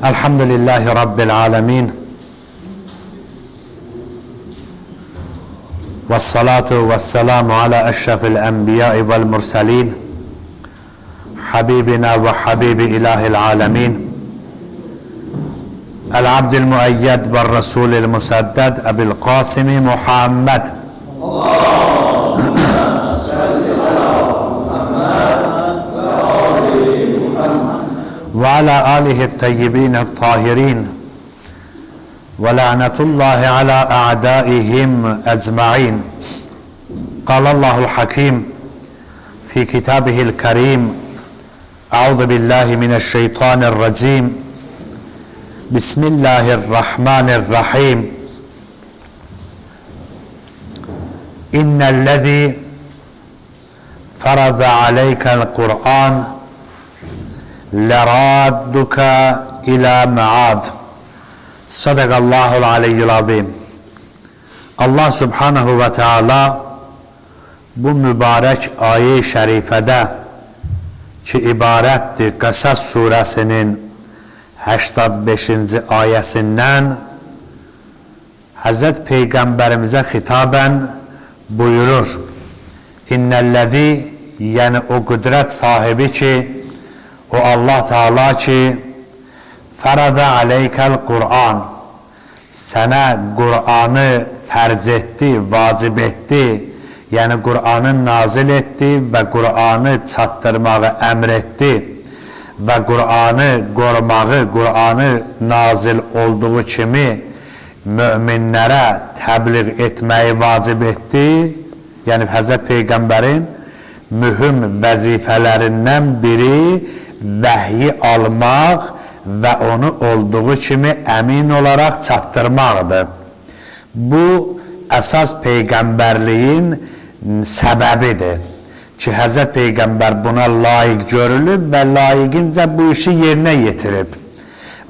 Elhamdülillahi Rabbil alemin. Vessalatu vesselamu ala eşrefil enbiyai vel murselin. Habibina ve habibi ilahil alemin. El-abdil mueyyed ve rasulil musadded Ebil Kasimi Muhammed. Ve ala alihi teyyibin tahirin ve la'netullahi ala a'daihim ecma'in. Kâlallahul hakim fi kitabihil kerim. Euzu billahi mineşşeytanirracim. Bismillahirrahmanirrahim. İnnellezî farada aleykel Kur'an leradduka ila ma'ad. Sadakallahul aliyyul azim. Allah subhanahu ve teala bu mübarek ayet-i şerifede ki ibarettir Qasas suresinin 85. ayesinden Hazret Peygamberimize hitaben buyurur. İnnellezî, yani o kudret sahibi ki o Allah Teala ki farada aleykel Kur'an, sana Kur'an'ı farz etti, vacip etti, yani Kur'an'ı nazil etti ve Kur'an'ı çattırmağı emretti ve Kur'an'ı korumağı, Kur'an'ı nazil olduğu kimi müminlere tebliğ etmeyi vacip etti. Yani Hazreti Peygamber'in mühim vazifelerinden biri vahyi almak ve onu olduğu kimi emin olarak çattırmaqdır. Bu esas peygamberliğin sebebidir. Ki Hazreti Peygamber buna layık görülüb ve layıkınca bu işi yerine yetirib.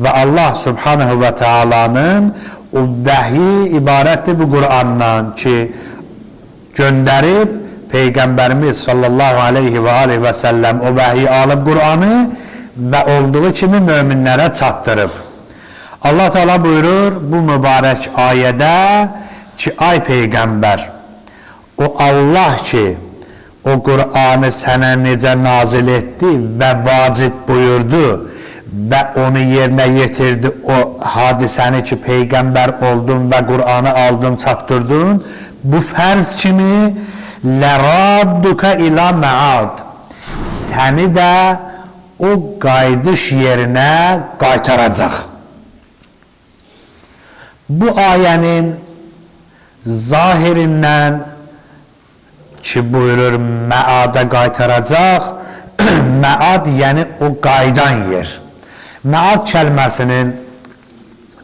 Ve Allah Subhanahu ve Teala'nın o vahyi ibarettir bu Kur'an'dan ki gönderib Peygamberimiz sallallahu aleyhi ve aleyhi ve sellem o vahyi alıp Kur'an'ı ve olduğu kimi müminlere çattırıb. Allah Teala buyurur bu mübarek ayede ki ay Peygamber, o Allah ki o Kur'an'ı sana necə nazil etti ve vacip buyurdu ve onu yerine getirdi, o hadiseni ki peygamber oldun ve Kur'an'ı aldın çattırdın, bu farz kimi leradduka ila ma'ad, seni de o qayıdış yerine qaytaracaq. Bu ayenin zahirinden ki buyurur məada qaytaracaq, məad yəni o qaydan yer. Məad kəlməsinin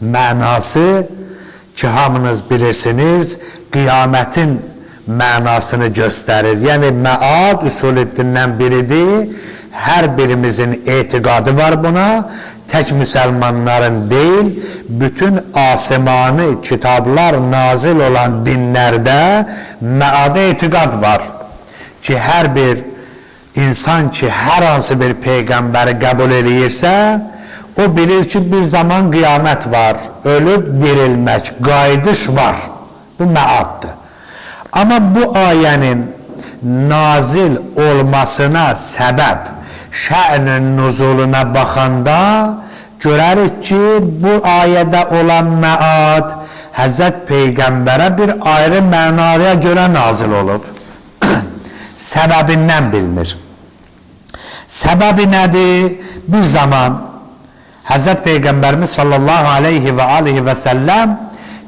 mənası ki hamınız bilirsiniz, qiyamətin mənasını göstərir. Yəni məad usulüddündən biridir. Hər birimizin etiqadı var buna. Tək müsəlmanların deyil, bütün asimani kitablar nazil olan dinlərdə məada etiqad var. Ki hər bir insan ki hər hansı bir peyğəmbəri qəbul eləyirsə, o bilir ki bir zaman qiyamət var, ölüb dirilmək, qayıdış var. Bu məaddır. Amma bu ayənin nazil olmasına səbəb, şə'nin nuzuluna baxanda görərik ki, bu ayədə olan məad Həzrət Peyğəmbərə bir ayrı mənaya görə nazil olub. Səbəbindən bilinir. Səbəbi nədir? Bir zaman Həzrət Peyğəmbərimiz sallallahu aleyhi və aleyhi və səlləm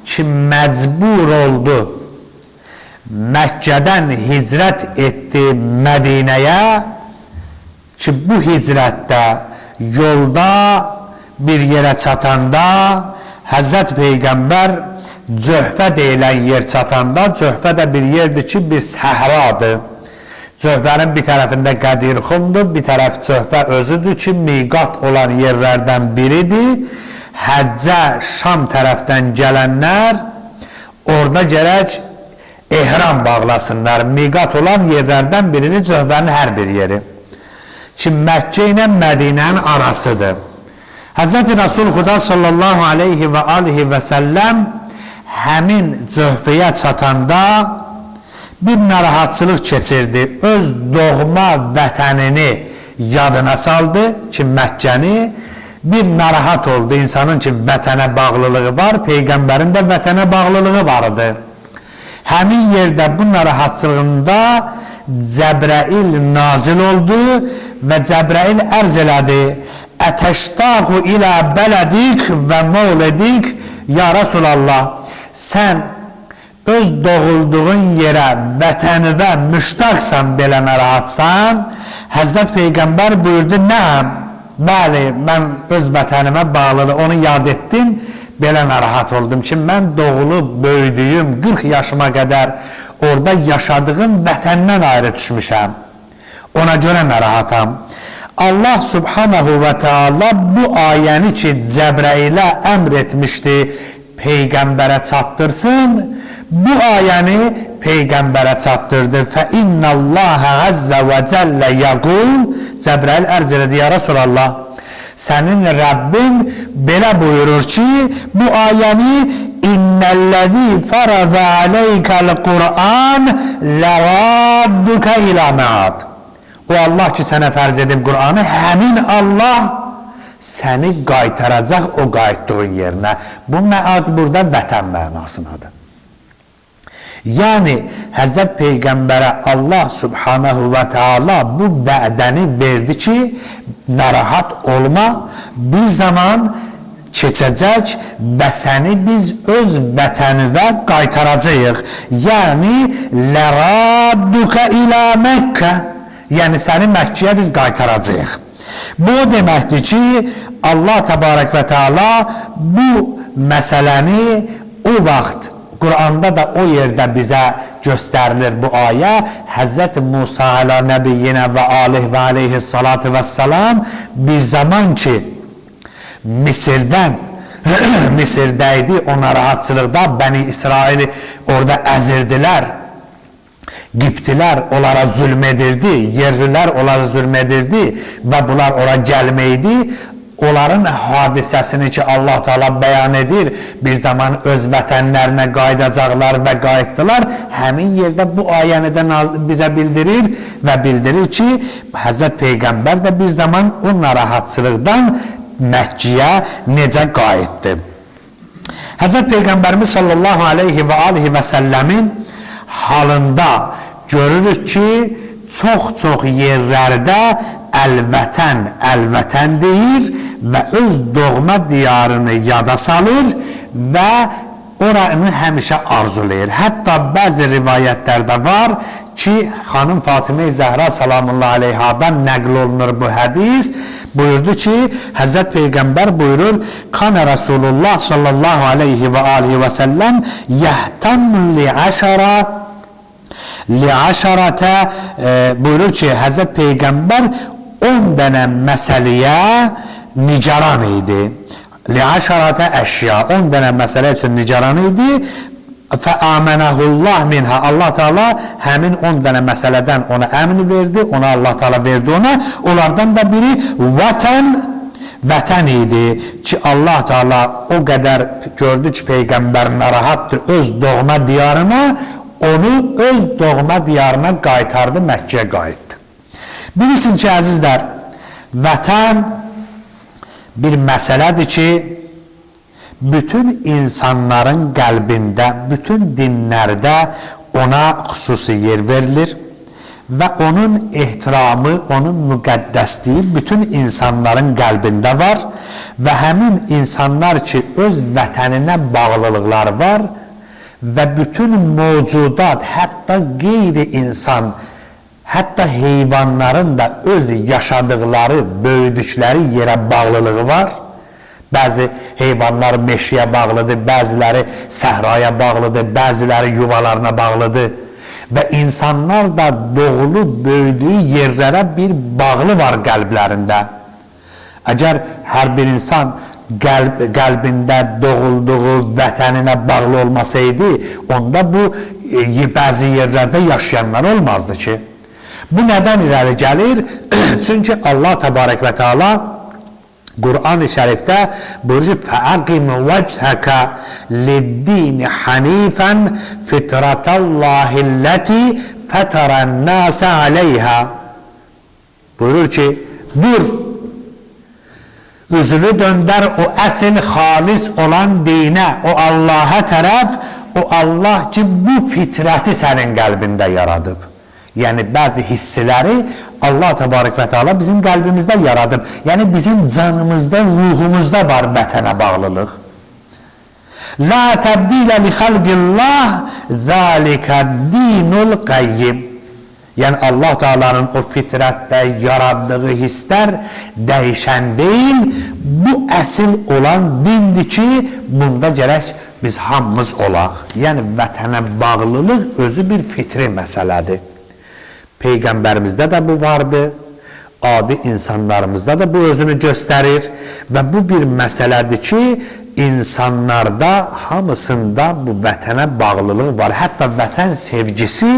ki məcbur oldu, Məkkədən hicrət etdi Mədinəyə ki bu hicrətdə yolda bir yerə çatanda Həzrət Peyğəmbər Cöhfə deyilən yer çatanda, Cöhfə də bir yerdir ki bir səhradır. Cöhfənin bir tərəfində Qədirxumdur, bir tərəf Cöhfə özüdür ki miqat olan yerlərdən biridir. Həccə Şam tərəfdən gələnlər orada gərək ehram bağlasınlar. Miqat olan yerlərdən biridir Cöhfənin hər bir yeri. Ki Məkkə ilə Mədinənin arasıdır. Hz. Resul Xuda sallallahu aleyhi və alihi və səlləm həmin cöhbəyə çatanda bir narahatçılıq keçirdi. Öz doğma vətənini yadına saldı ki, Məkkəni. Bir narahat oldu insanın ki, vətənə bağlılığı var, Peyğəmbərin də vətənə bağlılığı vardı. Həmin yerdə bu narahatçılığında Cəbrəil nazil oldu və Cəbrəil ərz elədi: Ətəştaqu ilə bələdik və mövlədik, ya Rasulallah, sən öz doğulduğun yerə, vətənivə müştaqsan, belə narahatsan. Həzrət Peyğəmbər buyurdu: nəm, bəli, mən öz vətənimə bağlılığı, onu yad etdim, belə narahat oldum ki, mən doğulub, böyüdüyüm, 40 yaşıma qədər orada yaşadığım vətəndən ayrı düşmüşəm. Ona görə narahatam. Allah subhanahu və teala bu ayəni ki, Cəbrəilə əmr etmişdi, Peyğəmbərə çatdırsın, bu ayəni Peyğəmbərə çatdırdı. فَإِنَّ اللّٰهَ عَزَّ وَجَلَّ يَقُولُ Cəbrəil ərz elədi: ya Rasulallah, sənin Rəbbin belə buyurur ki, bu ayəni İnnəl-ləzi fərəzə aleykəl-Qur'an ləradduka ilə məad. O Allah ki, sənə fərz edib Qur'anı, həmin Allah səni qaytaracaq o qayıtdığın yerinə. Bu məad burada vətən mənasındadır. Yəni, Həzrət Peyğəmbərə Allah subhanahu və teala bu vədəni verdi ki, narahat olma, bir zaman keçəcək və səni biz öz vətənivə qaytaracağıq. Yəni, ləradduka ilə Məkkə, yəni səni Məkkəyə biz qaytaracağıq. Bu deməkdir ki, Allah təbarək və teala bu məsələni o vaxt Qur'anda da o yerdə bizə göstərilir bu ayə. Həzrət Musa alə nəbiyyinə və aleyh və aleyhissalatu vəssalam bir zaman ki Misirdən Misirdəydi, o narahatçılıqda Bəni İsraili orada əzirdilər. Qibtilər onlara zülm edirdi, yerlilər onlara zülm edirdi və bunlar ora gəlməkdi. Onların hadisəsini ki, Allah Teala bəyan edir, bir zaman öz vətənlərinə qayıdacaqlar və qayıtdılar. Həmin yerdə bu ayəni də bizə bildirir və bildirir ki, Həzrət Peyğəmbər də bir zaman o narahatçılıqdan Məkkiyə necə qayıtdı. Həzrət Peyğəmbərimiz sallallahu aleyhi və alihi və səlləmin halında görürük ki, çox-çox yerlərdə əl-vətən, əl-vətən deyir və öz doğma diyarını yada salır və oranı həmişə arzulayır. Hətta bəzi rivayətlərdə var ki, xanım Fatimə Zəhra salamullahi aleyhadan nəql olunur bu hədis. Buyurdu ki, Həzrət Peyğəmbər buyurur: Kana Rasulullah sallallahu aleyhi və alihi və səlləm yəhtammu li'aşarətə buyurur ki, Həzrət Peyğəmbər 10 dənə məsələyə nicaran idi. Li'aşarətə əşya, 10 dənə məsələ üçün nicaran idi. Fəəmənəhullah minhə, Allah Teala həmin 10 dənə məsələdən ona əmni verdi, ona Allah Teala verdi ona. Onlardan da biri vətən idi ki, Allah Teala o qədər gördü ki, Peyğəmbər narahatdır öz doğma diyarına, onu öz doğma diyarına qaytardı, Məkkəyə qayıtdı. Bilirsin ki, əzizlər, vətən bir məsələdir ki, bütün insanların qəlbində, bütün dinlərdə ona xüsusi yer verilir və onun ehtiramı, onun müqəddəsliyi bütün insanların qəlbində var və həmin insanlar ki, öz vətəninə bağlılıqları var və bütün mövcudat, hətta qeyri-insan, hətta heyvanların da öz yaşadıqları, böyüdükləri yerə bağlılığı var. Bəzi heyvanlar meşəyə bağlıdır, bəziləri səhraya bağlıdır, bəziləri yuvalarına bağlıdır və insanlar da doğulub böyüdüyü yerlərə bir bağlı var qəlblərində. Əgər hər bir insan qəlbində doğulduğu vətəninə bağlı olmasaydı, onda bu bəzi yerlərdə yaşayanlar olmazdı ki. Bu nədən irəli gəlir? Çünki Allah təbarək və teala Kur'an-ı Şərifdə buyurur ki, فَأَقِمْ وَجْهَكَ لِلدِّينِ حَنِيفًا فِطْرَةَ اللّٰهِ الَّتِي فَتَرَ النَّاسَ عَلَيْهَا. Buyurur ki, dur, üzünü döndər o əsl xalis olan dinə, o Allah'a tərəf, o Allah ki, bu fitrəti sənin qəlbində yaradıb. Yəni, bəzi hissiləri Allah təbarək və teala bizim qəlbimizdə yaradıb. Yəni, bizim canımızda, ruhumuzda var vətənə bağlılıq. La təbdilə li xalqillah, zəlikə dinul qayyim. Yəni, Allah Teala'nın o fitrətdə yaratdığı hisslər dəyişən deyil, bu əsil olan dindir ki, bunda gərək biz hamımız olaq. Yəni, vətənə bağlılıq özü bir fitri məsələdir. Peyğəmbərimizdə də bu vardı, adi insanlarımızda da bu özünü göstərir və bu bir məsələdir ki, insanlarda, hamısında bu vətənə bağlılıq var. Hətta vətən sevgisi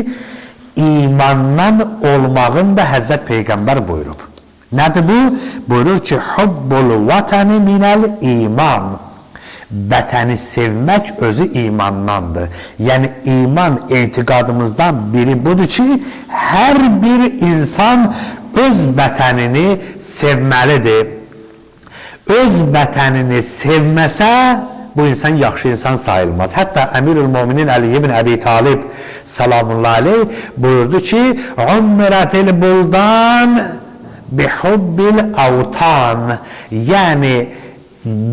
imandan olmağın da Həzrət Peyğəmbər buyurub. Nədir bu? Buyurur ki, hubbul vətəni minəl iman. Vətəni sevmək özü imandandır. Yəni, iman etiqadımızdan biri budur ki, hər bir insan öz vətənini sevməlidir. Öz vətənini sevməsə, bu insan yaxşı insan sayılmaz. Hətta Əmirül-Müminin Əli ibn Əbi Talib salamullahi aleyh buyurdu ki, "Umratil buldan bihubbil avtan." Yəni,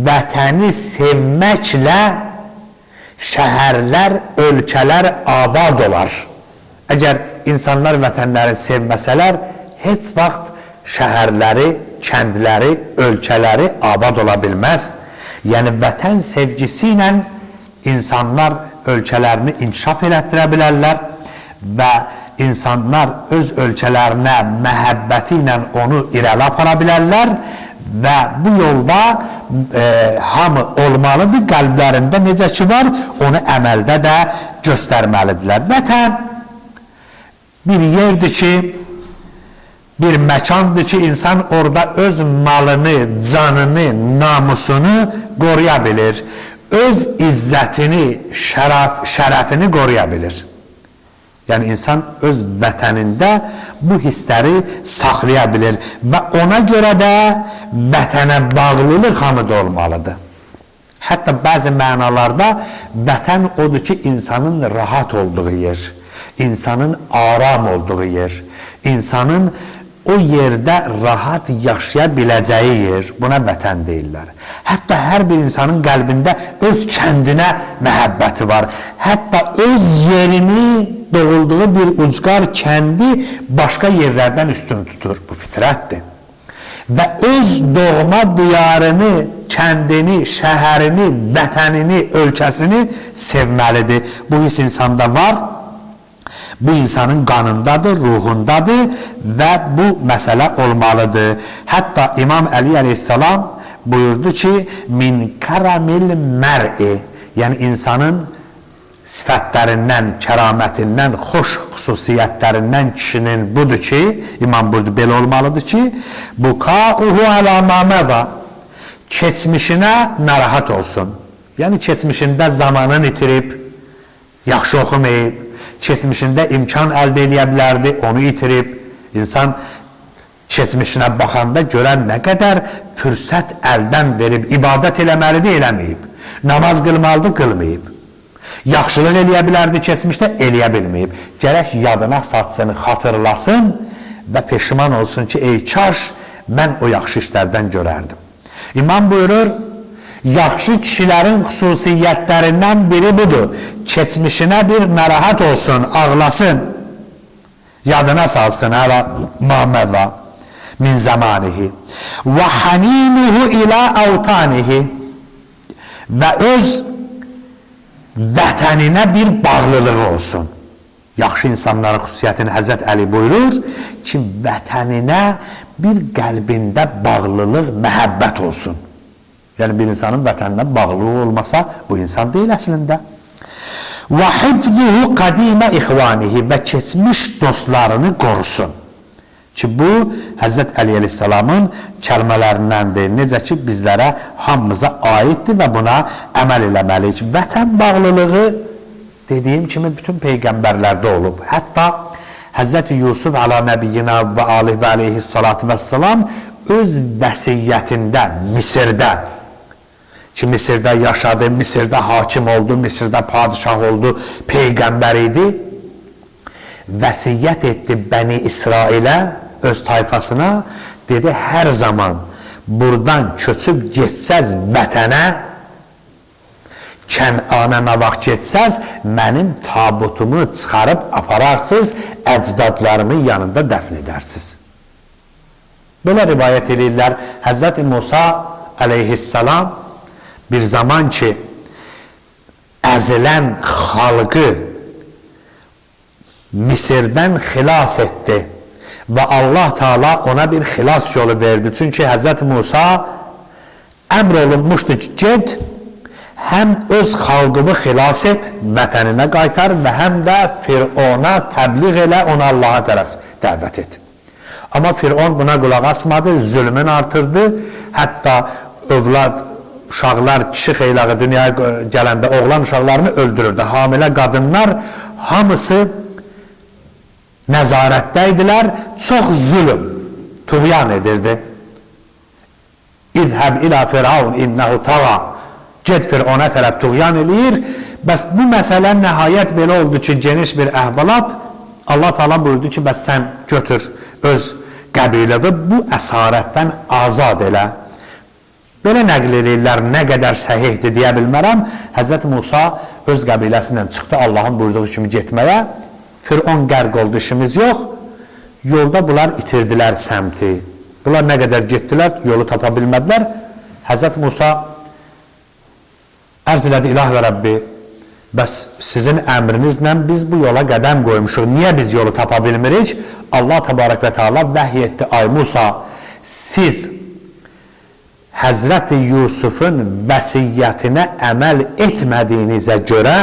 vətəni sevməklə şəhərlər, ölkələr abad olar. Əgər insanlar vətənləri sevməsələr, heç vaxt şəhərləri, kəndləri, ölkələri abad ola bilməz. Yəni, vətən sevgisi ilə insanlar ölkələrini inkişaf elətdirə bilərlər və insanlar öz ölkələrinə məhəbbəti ilə onu irəli apara bilərlər və bu yolda hamı olmalıdır, qəlblərində necə ki var, onu əməldə də göstərməlidirlər. Vətən bir yerdir ki, bir məkandır ki, insan orada öz malını, canını, namusunu qoruya bilir. Öz izzətini, şərəfini qoruya bilir. Yəni, insan öz vətənində bu hissləri saxlaya bilir və ona görə də vətənə bağlılıq hamıda olmalıdır. Hətta bəzi mənalarda vətən odur ki, insanın rahat olduğu yer, insanın aram olduğu yer, insanın o yerdə rahat yaşaya biləcəyi yer, buna vətən deyirlər. Hətta hər bir insanın qəlbində öz kəndinə məhəbbəti var. Hətta öz yerini, doğulduğu bir ucqar kəndi başqa yerlərdən üstün tutur. Bu fitrətdir. Və öz doğma diyarını, kəndini, şəhərini, vətənini, ölkəsini sevməlidir. Bu his insanda var. Bu insanın qanındadır, ruhundadır və bu məsələ olmalıdır. Hətta İmam Əli əleyhissalam buyurdu ki, min kəramil mər'i, yəni insanın sifətlərindən, kəramətindən, xoş xüsusiyyətlərindən kişinin budur ki, imam buyurdu, belə olmalıdır ki, bukauhu alə maməza, keçmişinə narahat olsun. Yəni, keçmişində zamanını itirib, yaxşı oxumayıb, keçmişində imkan əldə edə bilərdi, onu itirib. İnsan keçmişinə baxanda görən nə qədər fürsət əldən verib, ibadət eləməlidir, eləməyib. Namaz qılmalıdır, qılmayıb. Yaxşılıq eləyə bilərdi, keçmişdə eləyə bilməyib. Gərək yadına satsın, xatırlasın və peşiman olsun ki, ey kaş, mən o yaxşı işlərdən görərdim. İmam buyurur, yaxşı kişilərin xüsusiyyətlərindən biri budur. Keçmişinə bir narahat olsun, ağlasın, yadına salsın, əla Muhammedva min zamanihi və haninuhu ilə avtanihi və öz vətəninə bir bağlılığı olsun. Yaxşı insanların xüsusiyyətini Həzrət Əli buyurur ki, vətəninə bir qəlbində bağlılıq, məhəbbət olsun. Yəni, bir insanın vətəninə bağlılığı olmasa, bu insan deyil əslində. وَحِفْذُهُ قَدِيمَ اِخْوَانِهِ və keçmiş dostlarını qorusun. Ki bu Həzrət Əli əleyhissalamın kəlmələrindəndir. Necə ki bizlərə hamımıza aiddir və buna əməl eləməliyik. Vətən bağlılığı dediyim kimi bütün peyğəmbərlərdə olub. Hətta Həzrət Yusuf əla nəbiyyina və aleyh və aleyhissalatu vəssalam öz vəsiyyətində Misirdə ki Misirdə yaşadı, Misirdə hakim oldu, Misirdə padişah oldu, peyğəmbər idi. Vəsiyyət etdi Bəni İsrailə, öz tayfasına, dedi hər zaman buradan köçüb getsəz vətənə, Kənana nə vaxt getsəz, mənim tabutumu çıxarıb apararsınız, əcdadlarımın yanında dəfn edərsiniz. Belə rivayət edirlər, Həzrət Musa əleyhissalam bir zaman ki əzilən xalqı Misirdən xilas etdi və Allah Teala ona bir xilas yolu verdi. Çünki Həzrət Musa əmr olunmuşdu ki, get, həm öz xalqını xilas et, vətəninə qaytar və həm də Firona təbliğ elə, ona Allaha tərəf dəvət et. Amma Firon buna qulaq asmadı, zülmün artırdı, hətta uşaqlar, kişi xeylağı dünyaya gələndə oğlan uşaqlarını öldürürdü. Hamilə qadınlar hamısı nəzarətdə idilər, çox zülm, tuğyan edirdi. İzhəb ilə Firavun innəhu tağa, get Firona tərəf tuğyan eləyir. Bəs bu məsələ nəhayət belə oldu ki, geniş bir əhvalat, Allah Teala buyurdu ki, bəs sən götür öz qəbiləvi bu əsarətdən azad elə. Belə nəql edirlər, nə qədər səhihdir deyə bilmərəm. Həzrət Musa öz qəbiləsindən çıxdı Allahın buyurduğu kimi getməyə. Firon qərq oldu, işimiz yox. Yolda bunlar itirdilər səmti. Bunlar nə qədər getdilər, yolu tapa bilmədilər. Həzrət Musa ərz elədi, İlah və Rəbbi, bəs sizin əmrinizlə biz bu yola qədəm qoymuşuq. Niyə biz yolu tapa bilmirik? Allah təbarək və Teala vəhiy etdi, ay Musa, siz Həzrəti Yusufun vəsiyyətinə əməl etmədiyinizə görə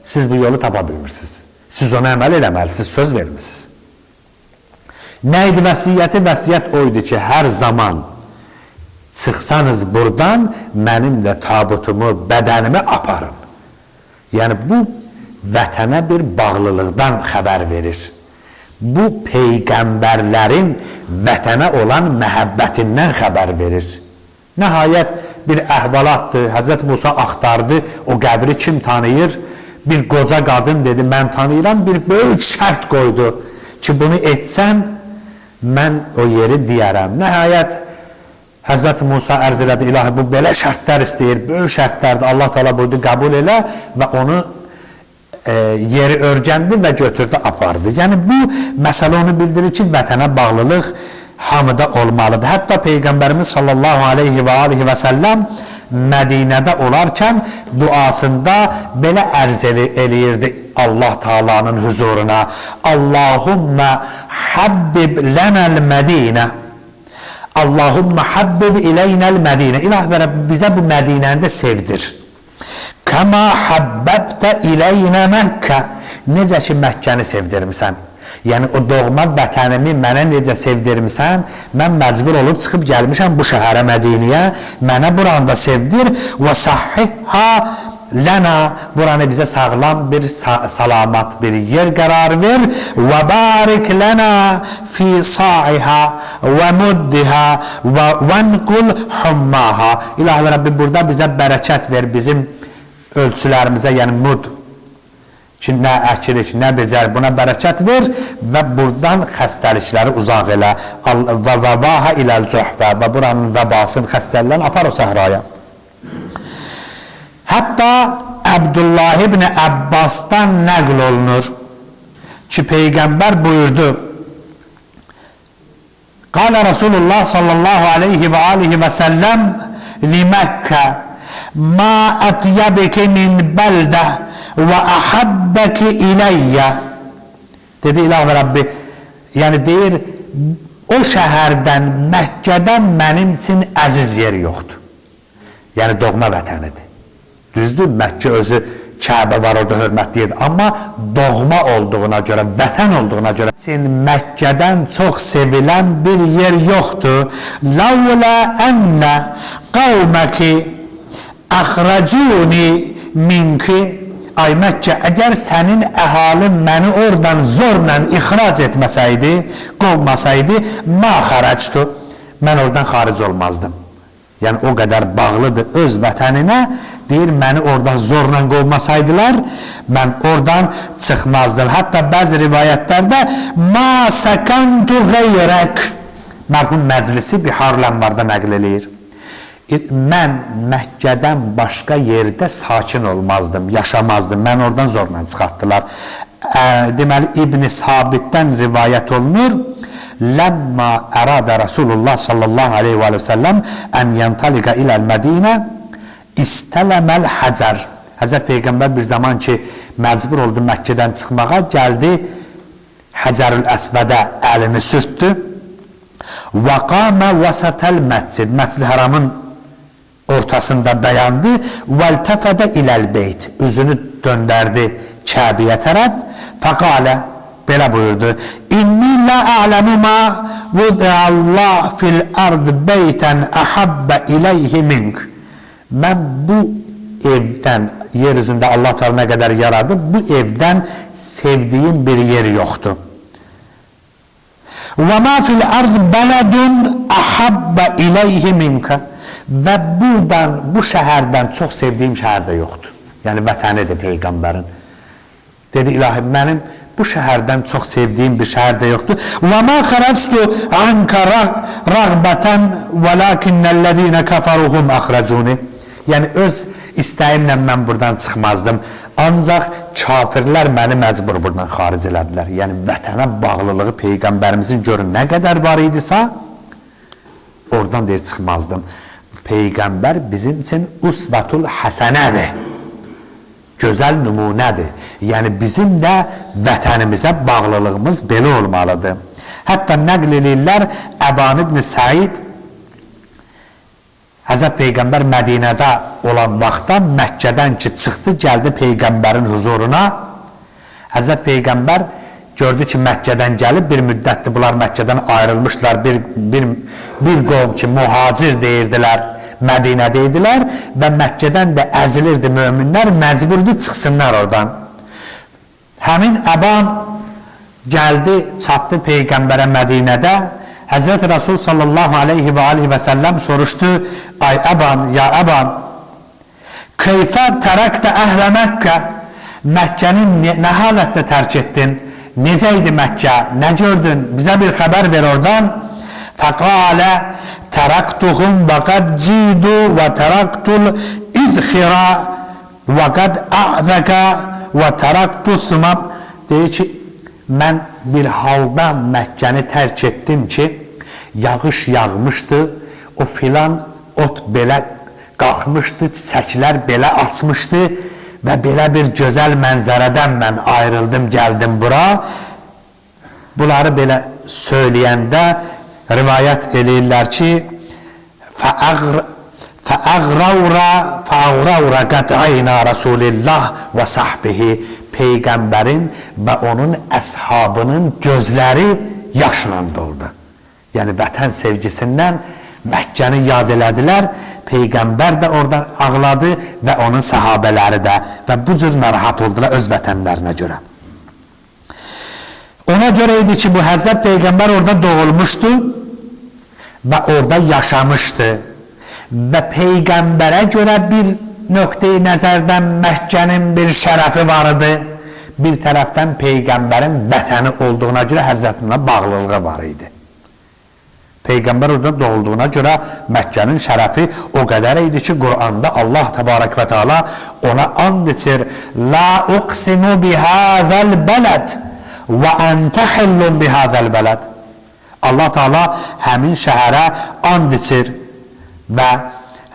siz bu yolu tapa bilmirsiniz. Siz ona əməl eləməlisiniz, söz vermişsiniz. Nə idi vəsiyyəti? Vəsiyyət oydu ki, hər zaman çıxsanız buradan mənim də tabutumu, bədənimi aparın. Yəni bu vətənə bir bağlılıqdan xəbər verir. Bu peyğəmbərlərin vətənə olan məhəbbətindən xəbər verir. Nəhayət bir əhvalatdır, Həzrət Musa axtardı, o qəbri kim tanıyır? Bir qoca qadın dedi, mən tanıyıram, bir böyük şərt qoydu ki, bunu etsən, mən o yeri deyərəm. Nəhayət, Həzrət Musa ərz elədi, ilahi, bu belə şərtlər istəyir, böyük şərtlərdir, Allah Teala buyurdu, qəbul elə və onu yeri örgəndi və götürdü, apardı. Yəni, bu məsələ onu bildirir ki, vətənə bağlılıq hamıda olmalıdır. Hətta Peyğəmbərimiz sallallahu aleyhi və aleyhi və səlləm Mədinədə olarkən duasında belə ərz eləyirdi Allah Teala'nın huzuruna. Allahümmə habbib lənəl Mədinə. Allahümmə habbib ileynəl Mədinə. İlah və Rəbbi bizə bu Mədinəni də sevdir. Kəma habbəbtə ileynə Məkkə. Necə ki Məkkəni sevdirmisən. Yəni o doğma vətənimi mənə necə sevdirmisən, mən məcbur olub çıxıb gəlmişəm bu şəhərə Mədiniyə, mənə buranda sevdir və sahihha lənə, buranı bizə sağlam bir salamat bir yer qərar ver və barik lənə fi sa'iha və muddiha və vənqul hummaha. İlahi Rəbbi burada bizə bərəkət ver, bizim ölçülərimizə, yəni mud ki, nə əkilik, nə becər, buna bərəkət ver və buradan xəstəlikləri uzaq elə və vəbaha iləl cəhvə və buranın vəbasını, xəstəliklərini apar o səhraya. Hətta Abdullah ibn Abbasdan nəql olunur ki, Peyğəmbər buyurdu, Qala Rasulullah sallallahu aleyhi və aleyhi və səlləm li Məkkə ma ətyəbiki min bəldə və əhəbbəki iləyyə. Dedi İlah və Rəbbi, yəni deyir, o şəhərdən, Məkkədən mənim üçün əziz yeri yoxdur. Yəni doğma vətənidir. Düzdür, Məkkə özü Kəbə var orada hörmətli yerdir. Amma doğma olduğuna görə, vətən olduğuna görə Məkkədən çox sevilən bir yer yoxdur. Lavla ənə qavməki əxrəcuni minki. Ay Məkkə, əgər sənin əhalin məni oradan zorla ixrac etməsəydi, qovmasaydı, ma xərəcdu, mən oradan xaric olmazdım. Yəni o qədər bağlıdır öz vətəninə, deyir məni oradan zorla qovmasaydılar, mən oradan çıxmazdım. Hətta bəzi rivayətlərdə ma səkantu qeyrək, mərhum məclisi Biharlanmarda nəql eləyir. Mən Məkkədən başqa yerdə sakin olmazdım, yaşamazdım. Mən oradan zorla çıxartdılar. Deməli İbn Sabitdən rivayət olunur. Ləmma ərada Rasulullah sallallahu aleyhi və səlləm ən yantaliqa iləl Mədinə istələməl həcər. Həzrət Peyğəmbər bir zaman ki məcbur oldu Məkkədən çıxmağa, gəldi Həcərül Əsvədə əlini sürtdü. Və qamə vəsətəl məscid, Məscid-i Haramın ortasında dayandı. Vəltəfədə iləl beyt, üzünü döndərdi Kəbəyə tərəf. Fəqalə, belə buyurdu. İnni la a'lamu ma vud'allah fil ard beytən əhabbə iləyhi mink. Mən bu evdən, yer üzündə Allah Teala nə qədər yaradı, bu evdən sevdiyim bir yer yoxdur. Və ma fil ard bələdun əhabbə iləyhi minkə. Və buradan, bu şəhərdən çox sevdiyim şəhər də yoxdur. Yəni vətənidir Peyğəmbərin. Dedi, ilahi, mənim bu şəhərdən çox sevdiyim bir şəhər də yoxdur. Və mə xərəctu anka rəğbətən və lakinnəl-ləzīnə kəfəruhum əxrəcuni. Yəni öz istəyimlə mən buradan çıxmazdım. Ancaq kafirlər məni məcbur buradan xaric elədilər. Yəni vətənə bağlılığı Peyğəmbərimizin görün nə qədər var idisə, oradan deyir çıxmazdım. Peyğəmbər bizim üçün usvatul həsənədir, gözəl nümunədir. Yəni bizim də vətənimizə bağlılığımız belə olmalıdır. Hətta nəql edirlər Əban ibn Səid Həzrət Peyğəmbər Mədinədə olan vaxtda Məkkədən ki çıxdı, gəldi Peyğəmbərin huzuruna. Həzrət Peyğəmbər gördü ki Məkkədən gəlib, bir müddətdir bunlar Məkkədən ayrılmışlar, bir qovm ki muhacir deyirdilər, Mədinədə idilər və Məkkədən də əzilirdi möminlər, məcburdu çıxsınlar oradan. Həmin Əban gəldi, çatdı Peyğəmbərə Mədinədə. Həzrət Rasul sallallahu aleyhi və səlləm soruşdu, ay Əban, ya Əban, keyfə tərəkdə əhlə Məkkə, Məkkənin nə halətdə tərk etdin? Necə idi Məkkə? Nə gördün? Bizə bir xəbər ver oradan. Fəqalə tərəktuhum və qəd cidu və tərəktul idxira və qəd ə'zəkə və tərəktu thumam. Deyir ki, mən bir halda Məkkəni tərk etdim ki, yağış yağmışdı, o filan ot belə qalxmışdı, çiçəklər belə açmışdı və belə bir gözəl mənzərədən mən ayrıldım, gəldim bura. Bunları belə söyləyəndə rivayət eləyirlər ki, fəəğravra qət'ayna Rasulillah və sahbihi, Peyğəmbərin və onun əshabının gözləri yaşla doldu. Yəni vətən sevgisindən Məkkəni yad elədilər, Peyğəmbər də orada ağladı və onun səhabələri də və bu cür narahat oldular öz vətənlərinə görə. Ona görə idi ki, bu Həzrət Peyğəmbər orada doğulmuşdu və orada yaşamışdı və Peyğəmbərə görə bir nöqteyi nəzərdən Məkkənin bir şərəfi vardı, bir tərəfdən Peyğəmbərin vətəni olduğuna görə Həzrətinə bağlılığı var idi. Peyğəmbər orada doğulduğuna görə Məkkənin şərəfi o qədər idi ki, Quranda Allah təbarək və teala ona and içir. La uqsimu bihazal bələd və entə hillun bihazal bələd. Allah teala həmin şəhərə and içir və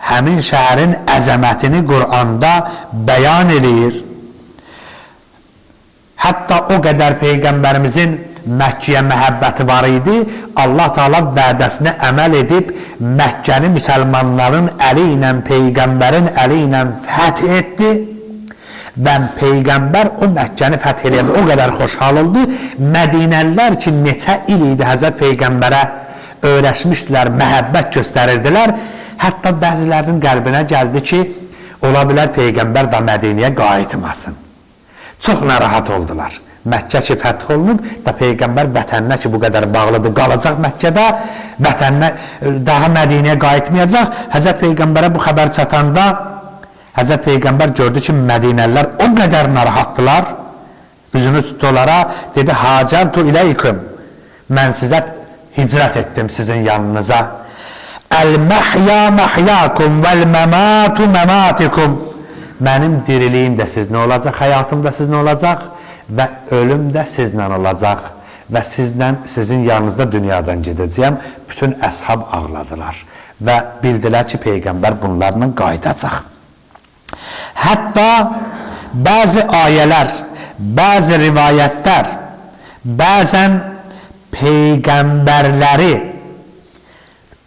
həmin şəhərin əzəmətini Quranda bəyan eləyir. Hətta o qədər Peyğəmbərimizin Məkkiyə məhəbbəti var idi, Allah Teala vədəsinə əməl edib Məkkəni müsəlmanların əli ilə, Peyğəmbərin əli ilə fəth etdi Və Peyğəmbər o Məkkəni fəth edəndə o qədər xoşhal oldu. Mədinəlilər ki, neçə il idi Həzrət Peyğəmbərə öyrəşmişdilər, məhəbbət göstərirdilər. Hətta bəzilərinin qəlbinə gəldi ki, ola bilər Peyğəmbər da Mədinəyə qayıtmasın. Çox narahat oldular. Məkkə ki, fəth olunub da Peyğəmbər vətəninə ki, bu qədər bağlıdır, qalacaq Məkkədə, vətəninə, daha Mədinəyə qayıtmayacaq. Həzrət Peyğəmbərə bu xəbər çatanda, Həzrət Peyğəmbər gördü ki, Mədinəlilər o qədər narahatdılar, üzünü tutdu onlara, dedi, Hacərtu iləyküm, mən sizə hicrət etdim sizin yanınıza. Əl-məhya məhyakum vəl-məmatu məmatikum. Mənim diriliyim də sizinlə olacaq, həyatım da sizinlə olacaq və ölüm də sizlə olacaq və sizin yanınızda dünyadan gedəcəyəm. Bütün əshab ağladılar və bildilər ki, Peyğəmbər bunlarla qayıdacaq. Hətta bəzi ayələr, bəzi rivayətlər, bəzən Peyğəmbərləri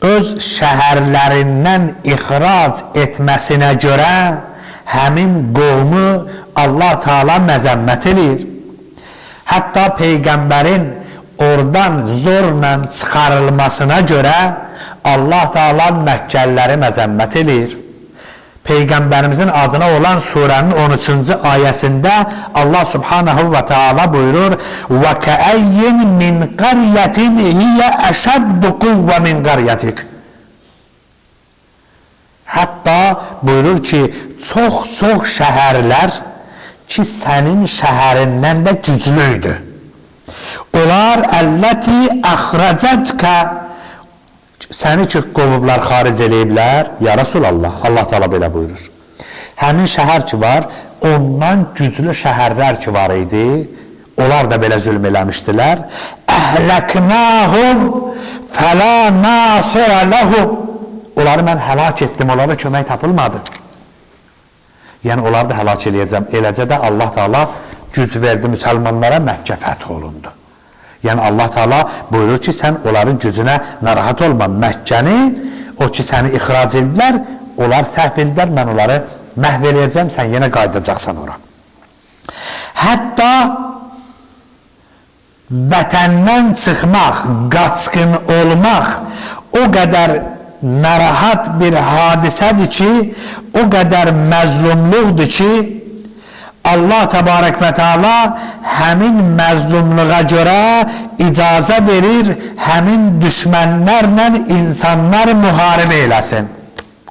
öz şəhərlərindən ixrac etməsinə görə həmin qovmu Allah Teala məzəmmət edir. Hətta Peyğəmbərin oradan zorla çıxarılmasına görə Allah Teala Məkkəliləri məzəmmət edir. Peyğəmbərimizin adına olan surənin 13-cü ayəsində Allah Subhanahu və Teala buyurur: "Və kəəyyin min qaryatin hiyə əşəddu quvvə min qaryatik." Hətta buyurur ki, çox şəhərlər ki, sənin şəhərindən də güclüydü. Onlar əlləti əxrəcətkə, səni ki, qovublar, xaric eləyiblər, ya Rasulallah, Allah Teala belə buyurur. Həmin şəhər ki var, ondan güclü şəhərlər ki var idi, onlar da belə zülm eləmişdilər. Əhləknəhum fələ nasirə ləhum. Onları mən həlak etdim, onlara kömək tapılmadı. Yəni, onları da həlak eləyəcəm. Eləcə də Allah Teala güc verdi müsəlmanlara, Məkkə fəth olundu. Yəni, Allah Teala buyurur ki, sən onların gücünə narahat olma. Məkkəni, o ki, səni ixrac edilər, onlar səhv edilər, mən onları məhv eləyəcəm, sən yenə qaydacaqsan ora. Hətta vətəndən çıxmaq, qaçqın olmaq o qədər narahat bir hadisədir ki, o qədər məzlumluqdur ki, Allah Təbarək və Teala həmin məzlumluğa görə icazə verir, həmin düşmənlərlə insanlar müharibə eləsin.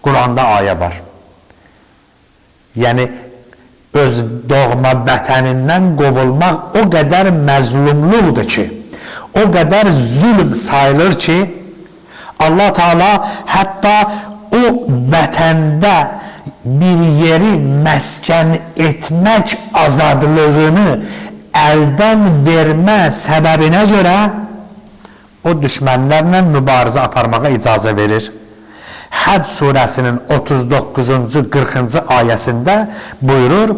Quranda ayə var. Yəni, öz doğma vətənindən qovulmaq o qədər məzlumluqdur ki, o qədər zülm sayılır ki, Allah Teala hətta o vətəndə bir yeri məskən etmək azadlığını əldən vermə səbəbinə görə o düşmənlərlə mübarizə aparmağa icazə verir. Həd surəsinin 39-cu 40-cı ayəsində buyurur: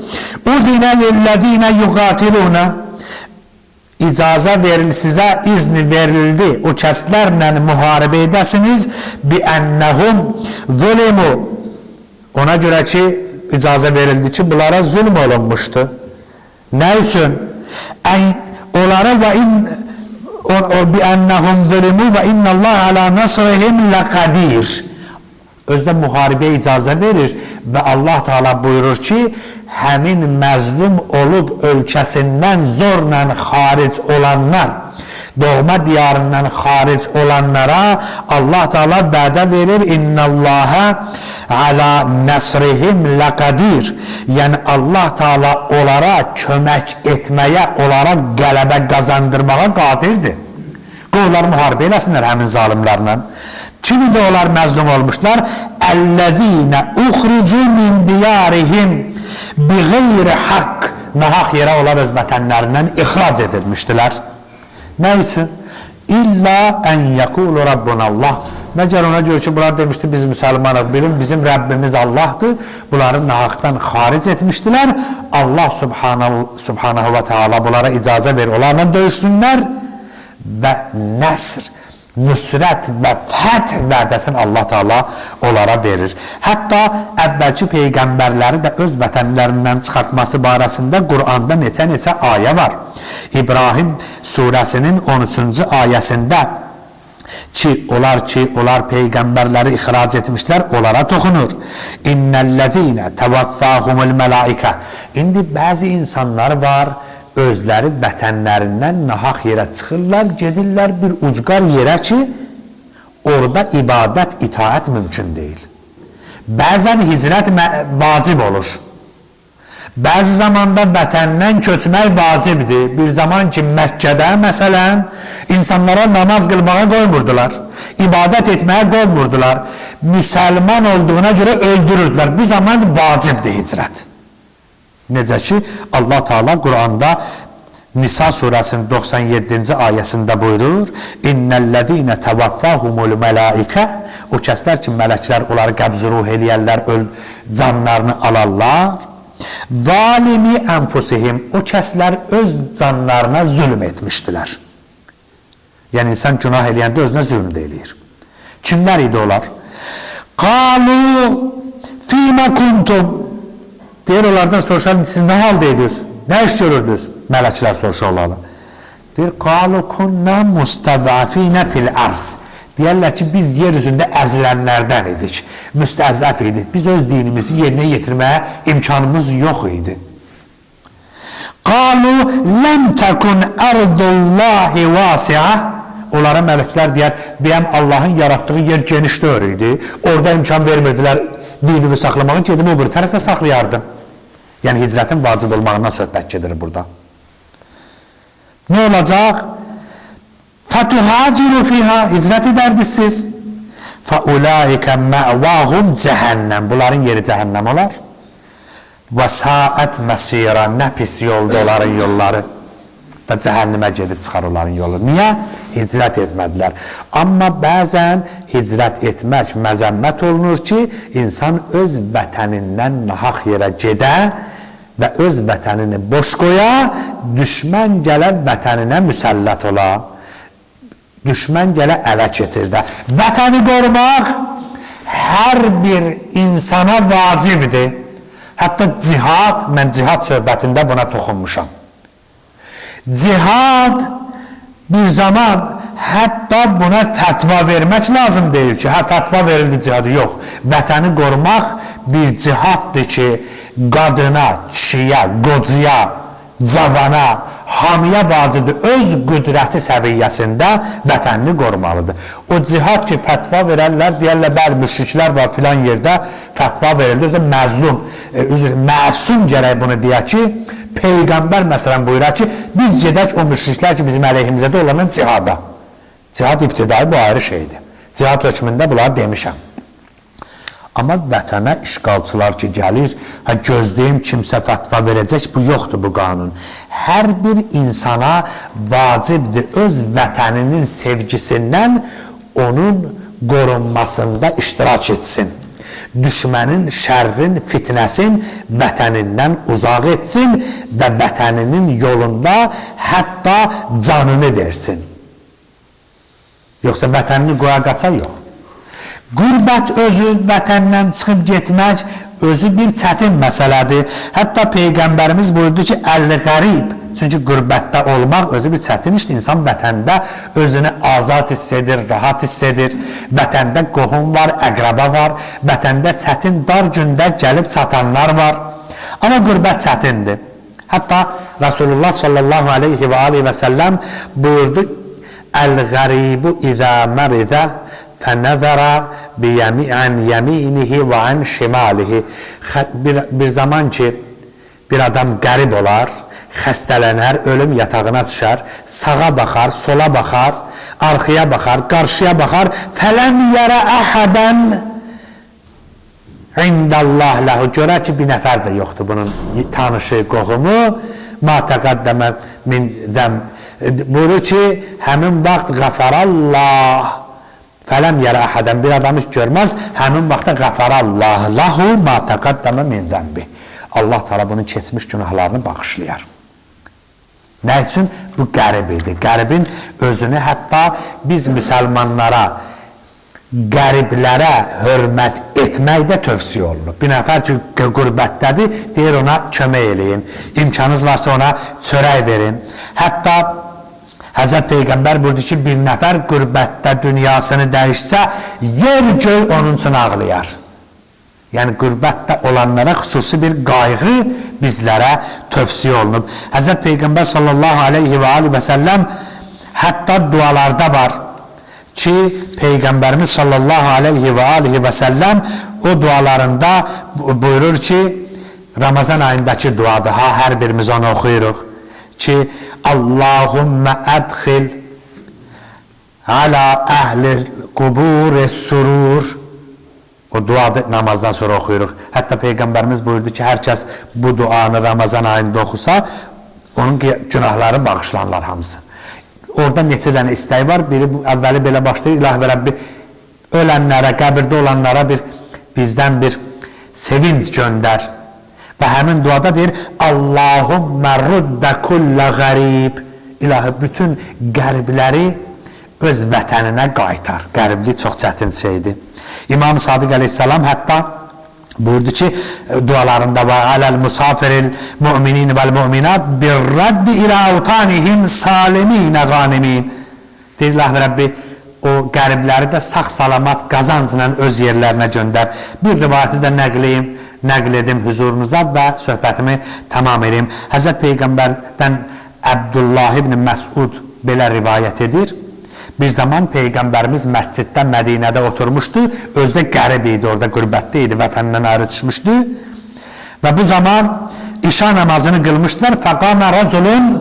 "Udinə lillezine yuqatiluna." İcazə verildi, sizə izni verildi, o kəslərlə müharibə edəsiniz, bi'ənnəhum zulimu. Ona görə ki, icazə verildi ki, bunlara zulm olunmuşdu. Nə üçün? Onlara bi'ənnəhum zulimu və innəllaha ala nasrihim laqadir. Özdə müharibəyə icazə verir və Allah Teala buyurur ki, həmin məzlum olub ölkəsindən zorla xaric olanlar, doğma diyarından xaric olanlara Allah Teala vədə verir, İnnallaha ala nasrihim laqadir. Yəni Allah Teala onlara kömək etməyə, onlara qələbə qazandırmağa qadirdir. Qoylar müharibə eləsinlər həmin zalimlərlə. Kimi də onlar məzlum olmuşlar? Əllezine uxricu min diyarihim bi gayri haqq. Nahaq yerə onlar öz vətənlərindən ixrac edilmişdilər. Nə üçün? İlla ən yəqulu Rabbunallah. Məgər ona görə ki, bunlar demişdi, biz müsəlmanıq, bilin, bizim Rəbbimiz Allahdır. Bunları nahaqdan xaric etmişdilər. Allah Subhanahu və Teala bunlara icazə verir, onlarla döyüşsünlər və nəsr, nüsrət və fəth vədəsini Allah Teala onlara verir. Hətta əvvəlki peyğəmbərləri də öz vətənlərindən çıxartması barəsində Quranda neçə ayə var. İbrahim surəsinin 13-cü ayəsində onlar peyğəmbərləri ixrac etmişlər, onlara toxunur. İnnellezine tevaffahumul melaika. İndi bəzi insanlar var, özləri vətənlərindən nahaq yerə çıxırlar, gedirlər bir ucqar yerə ki, orada ibadət, itaət mümkün deyil. Bəzən hicrət vacib olur. Bəzi zamanda vətəndən köçmək vacibdir. Bir zaman ki, Məkkədə, məsələn, insanlara namaz qılmağa qoymurdular, ibadət etməyə qoymurdular, müsəlman olduğuna görə öldürürdülər. Bu zaman vacibdir hicrət. Necə ki, Allah Teala Quranda Nisa surəsinin 97-ci ayəsində buyurur: İnnellezine tevaffahumul melaika. O kəslər ki, mələklər onları qəbz-ruh eləyərlər, canlarını alarlar. Zalimi enfusihim. O kəslər öz canlarına zülm etmişdilər. Yəni insan günah eləyəndə özünə zülm də eləyir. Kimlər idi onlar? Qalu fîmə kuntum. Deyir, onlardan soruşalım, siz nə halda ediyorsunuz? Nə iş görürdünüz? Mələklər soruşurlar. Deyir, qalu kunna mustadafina fil arz. Deyərlər ki, biz yer üzündə əzilənlərdən idik, müstəzəf idik. Biz öz dinimizi yerinə yetirməyə imkanımız yox idi. Qalu ləm təkun ardullahi vasi'a. Onlara mələklər deyər, bəyəm Allahın yaratdığı yer geniş deyir idi. Orada imkan vermirdilər dinimi saxlamağı, gedim o bir tərəfdə saxlayardım. Yəni hicrətin vacib olmağından söhbət gedir burada. Nə olacaq? Fətuhaciru fiha. Hicrət edərdiniz siz. Fəulaikə məvahum cəhənnəm. Bunların yeri cəhənnəm olar. Və saət məsira. Nə pis yolda onların yolları. Və cəhənnəmə gedib çıxar onların yolu. Niyə? Hicrət etmədilər. Amma bəzən hicrət etmək məzəmmət olunur ki, insan öz vətənindən nahaq yerə gedə və öz vətənini boş qoya, düşmən gələ vətəninə müsəllət ola. Düşmən gələ ələ keçirdə. Vətəni qorumaq hər bir insana vacibdir. Hətta cihad, mən cihad söhbətində buna toxunmuşam. Cihad bir zaman hətta buna fətva vermək lazım deyil ki, fətva verildi cihadı, yox. Vətəni qorumaq bir cihaddır ki, qadına, kişiyə, qocaya, cavana, hamıya vacibdir, öz qüdrəti səviyyəsində vətənini qorumalıdır. O cihad ki, fətva verərlər, deyərlər, bəli, müşriklər var filan yerdə fətva verildi, özdə məzlum, məsum gərək bunu deyək ki, Peyğəmbər məsələn buyurar ki, biz gedək o müşriklər ki, bizim əleyhimizədə olanın cihada. Cihad ibtidai bu ayrı şeydir. Cihad hökmündə bunları demişəm. Amma vətənə işğalçılar ki, gəlir, gözləyim kimsə fətva verəcək, bu yoxdur bu qanun. Hər bir insana vacibdir öz vətəninin sevgisindən onun qorunmasında iştirak etsin. Düşmənin, şərrin, fitnəsin vətənindən uzaq etsin və vətəninin yolunda hətta canını versin. Yoxsa vətənini qoya qaça yox. Qürbət özü vətəndən çıxıb getmək özü bir çətin məsələdir. Hətta Peyğəmbərimiz buyurdu ki, əl-qərib. Çünki qürbətdə olmaq özü bir çətin işdir. İnsan vətəndə özünü azad hiss edir, rahat hiss edir. Vətəndə qohum var, əqraba var. Vətəndə çətin, dar gündə gəlib çatanlar var. Amma qürbət çətindir. Hətta Rasulullah sallallahu aleyhi və aleyhi və səlləm buyurdu, əl-qəribu izə məridə fənəzərə biyəmi'ən yəminihi və ən şimalihi. Bir zaman ki, bir adam qərib olar, xəstələnər, ölüm yatağına düşər, sağa baxar, sola baxar, arxaya baxar, qarşıya baxar, fələm yərə əhədən indəllah ləhu. Görər ki, bir nəfər də yoxdur bunun tanışı, qohumu, ma təqəddəmə min zəm. Buyurur ki, həmin vaxt qəfərəllah, fələm yərə əhədən, bir adam hiç görməz, həmin vaxtda qəfərəllah ləhu ma təqəddəmə min zəmbi. Allah Teala bunun keçmiş günahlarını bağışlayar. Nə üçün? Bu qərib idi. Qəribin özünü hətta biz müsəlmanlara, qəriblərə hörmət etməkdə tövsiyə olunur. Bir nəfər ki, qürbətdədir, deyir ona kömək eləyin. İmkanınız varsa ona çörək verin. Hətta Həzrət Peyğəmbər buyurdu ki, bir nəfər qürbətdə dünyasını dəyişsə, yer göy onun üçün ağlayar. Yəni, qürbətdə olanlara xüsusi bir qayğı bizlərə tövsiyə olunub. Həzrət Peyğəmbər sallallahu aleyhi və səlləm hətta dualarda var ki, Peyğəmbərimiz sallallahu aleyhi və səlləm o dualarında buyurur ki, Ramazan ayındakı duadır, hər birimiz onu oxuyuruq ki, Allahümmə ədxil alə əhli qubur surur. O duadı namazdan sonra oxuyuruq. Hətta Peyğəmbərimiz buyurdu ki, hər kəs bu duanı Ramazan ayında oxusa, onun günahları bağışlanırlar hamısı. Orada neçə dənə istəyi var. Biri əvvəli belə başlayır. İlahi və Rəbbi ölənlərə, qəbirdə olanlara bizdən bir sevinç göndər. Və həmin duada deyir, Allahümmə ruddə kullə qərib. İlahi, bütün qəribləri öz vətəninə qaytar. Qəriblik çox çətin şeydir. İmam Sadiq əleyhissalam hətta buyurdu ki, dualarında var, aləl musafiril müminin vəl müminat bir rəddi ilə avtanihim saliminə qanimin. Deyir, Allah və Rəbbi, o qəribləri də sağ salamat qazancla öz yerlərinə göndər. Bir rivayəti də nəql edim huzurunuza və söhbətimi tamam edeyim. Həzrət Peyğəmbərdən Əbdullah ibn Məsud belə rivayət edir. Bir zaman Peyğəmbərimiz məsciddə Mədinədə oturmuşdu, özdə qərib idi, orada qürbətdə idi, vətənindən ayrı düşmüşdü və bu zaman işa namazını qılmışdılar. Fəqamə rəculun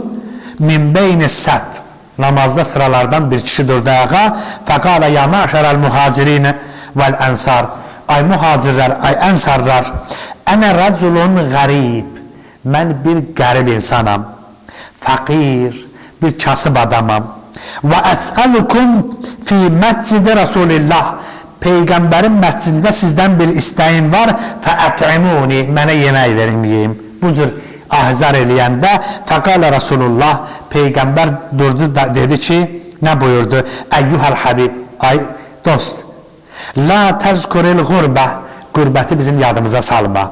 min beyni səf, namazda sıralardan bir kişi durdu ayağa. Fəqalə ya məşərəl mühacirinə vəl ənsar, ay mühacirlər, ay ənsarlar, ənə rəculun qərib, mən bir qərib insanam, fəqir, bir kasıb adamam. Və əsəlukum fi məscidi Rasulillah, Peyğəmbərin məscidində sizdən bir istəyim var, fəət'imuni, mənə yemək verim, yeyim. Bu cür ahzar eləyəndə fəqalə Rasulullah, Peyğəmbər durdu, dedi ki, nə buyurdu? Əyyuhəl Habib, ay dost, la təzkuril qurbə, qürbəti bizim yadımıza salma.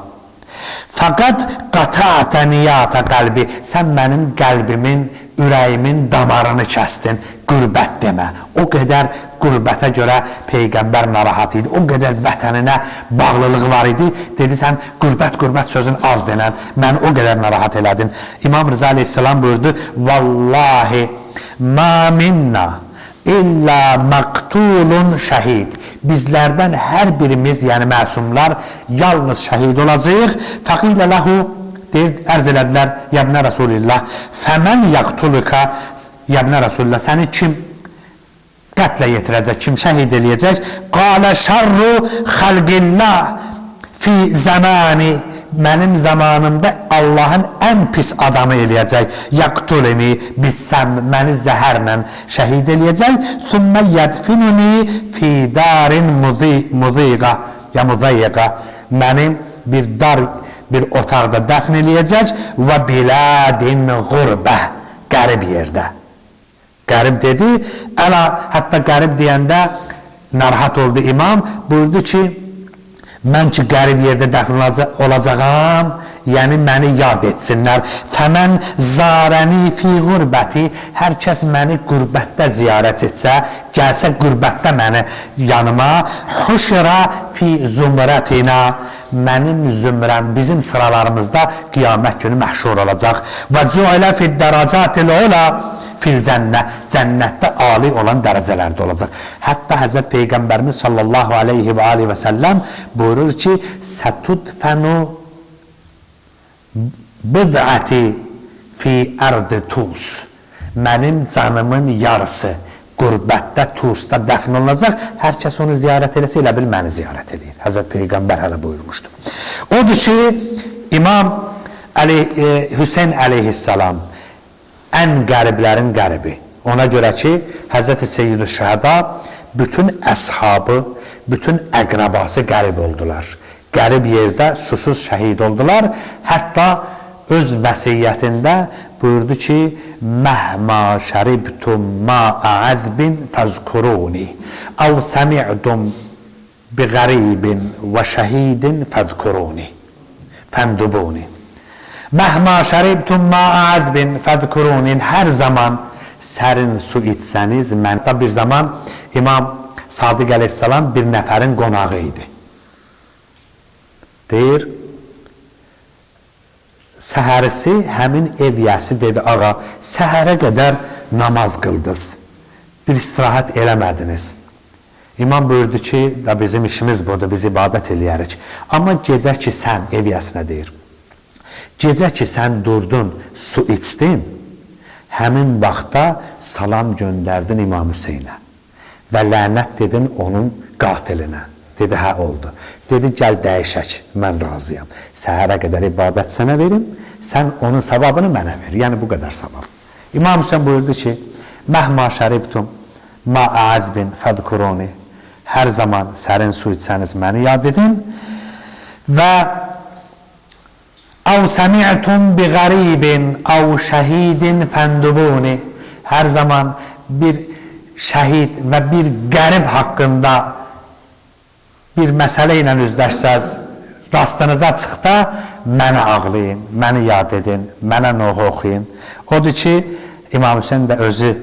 Fəqat qata'ətə niyata qəlbi, sən mənim qəlbimin, ürəyimin damarını kəstin, qürbət demə. O qədər qürbətə görə Peyğəmbər narahat idi, o qədər vətəninə bağlılığı var idi. Dedi, sən qürbət sözün az denən, mən o qədər narahat elədin. İmam Rıza aleyhissalam buyurdu, vallahi ma minna İlla məqtulun şəhid. Bizlərdən hər birimiz, yəni məsumlar, yalnız şəhid olacaq. Fəqilə ləhu, deyir, ərz elədilər, yəbnə Rasulillah, fəmən yaqtuluka, yəbnə Rasulillah, səni kim qətlə yetirəcək, kim şəhid eləyəcək? Qalə şərru xəlqillah fi zəmani, mənim zamanımda Allahın ən pis adamı eləyəcək. Yaqtulini bissəm, məni zəhərlə şəhid eləyəcək. Thümmə yədfinuni fi darin muziqa, ya muzayiqa, mənim bir otaqda dəfn eləyəcək və biladin qurbə, qərib yerdə. Qərib dedi, hətta qərib deyəndə narahat oldu imam, buyurdu ki, mən ki qərib yerdə dəfn olacağam, yəni məni yad etsinlər. Fəmən zarəni fi qurbəti, hər kəs məni qürbətdə ziyarət etsə, gəlsə qürbətdə məni yanıma, huşra fi zümrətina, mənim zümrəm, bizim sıralarımızda qiyamət günü məhşur olacaq. Və cüələ fi dərəcətil ola fil cənnə, cənnətdə ali olan dərəcələrdə olacaq. Hətta Həzrət Peyğəmbərimiz sallallahu aleyhi və səlləm buyurur ki, sətudfənu bid'əti fi ərdi Tus, mənim canımın yarısı qürbətdə Tusda dəfn olunacaq, hər kəs onu ziyarət eləsə, elə bil məni ziyarət edir. Həzrət Peyğəmbər hələ buyurmuşdu. Odur ki, İmam Hüseyin əleyhissalam ən qəriblərin qəribi. Ona görə ki, Həzrət Seyyid-i Şəhəda bütün əshabı, bütün əqrabası qərib oldular. Qərib yerdə susuz şəhid oldular. Hətta öz vəsiyyətində buyurdu ki, məhma şəribtum ma'a əzbin fəzkuruni, əv səmi'dum bi qəribin və şəhidin fəzkuruni, fəndubuni. Məhma şəribtum ma'a əzbin fəzkuruni, hər zaman sərin su içsəniz, məndə bir zaman İmam Sadiq əleyhissalam bir nəfərin qonağı idi. Deyir, səhərisi həmin ev yəsi dedi, ağa, səhərə qədər namaz qıldınız, bir istirahət eləmədiniz. İmam buyurdu ki, da bizim işimiz budur, biz ibadət eləyərik. Amma gecə ki sən, ev yəsinə deyir, gecə ki sən durdun, su içdin, həmin vaxtda salam göndərdin İmam Hüseynə və lənət dedin onun qatilinə. Dedi, hə oldu. Dedi, gəl dəyişək, mən razıyam. Səhərə qədər ibadət sənə verim, sən onun savabını mənə ver. Yəni, bu qədər savab. İmam Hüseyin buyurdu ki, məhma şəribtum ma'a'azbin fəzkuruni, hər zaman sərin su içsəniz məni yad edin və əv səmi'tum bi qəribin əv şəhidin fəndubuni, hər zaman bir şəhid və bir qərib haqqında bir məsələ ilə üzləşsəz, rastınıza çıxda məni ağlayın, məni yad edin, mənə noh oxuyun. Odur ki, İmam Hüseyin də özü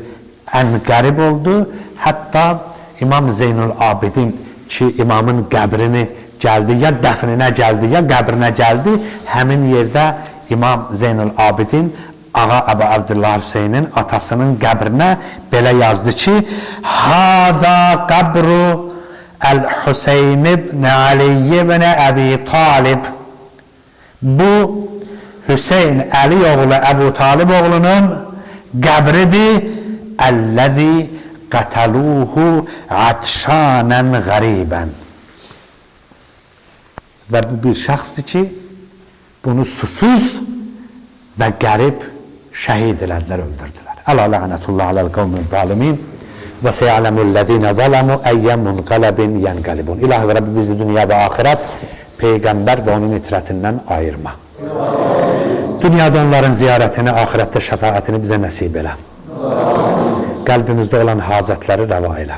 ən qərib oldu. Hətta İmam Zeynul Abidin ki, imamın qəbrini gəldi, ya dəfninə gəldi, ya qəbrinə gəldi, həmin yerdə İmam Zeynul Abidin Ağa Əbu Abdullah Hüseynin atasının qəbrinə belə yazdı ki, Haza qəbru Əl-Hüseyn ibn Ali ibn Əbi Talib. Bu, Hüseyn Əli oğlu Əbu Talib oğlunun qəbridir. Əlləzi qətəluhu atşanən qəribən. Və bu bir şəxsdir ki, bunu susuz və qərib şəhid elədilər, öldürdülər. Əla lənətullah aləl qavmin zalimin. Və seyələmullədinə zələmu əyyəmun qələbin yənqəlibun. İlahi və Rabbi bizi dünya və axirət Peyğəmbər və onun itirətindən ayırma. Dünyada onların ziyarətini, axirətdə şəfaətini bizə nəsib elə. Qəlbimizdə olan hacətləri rəva elə.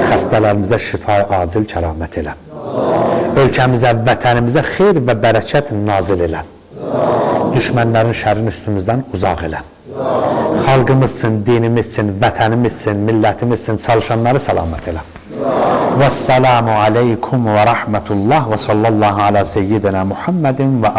Xəstələrimizə şifa, acil kəramət elə. Ölkəmizə, vətənimizə xeyr və bərəkət nazil elə. Düşmənlərin şərin üstümüzdən uzaq elə. Xalqımızsın, dinimizsin, vətənimizsin, millətimizsin, çalışanları salamat elə. Vəssalamu aleykum və rəhmətullah və sallallahu ala seyyidina Muhammedin və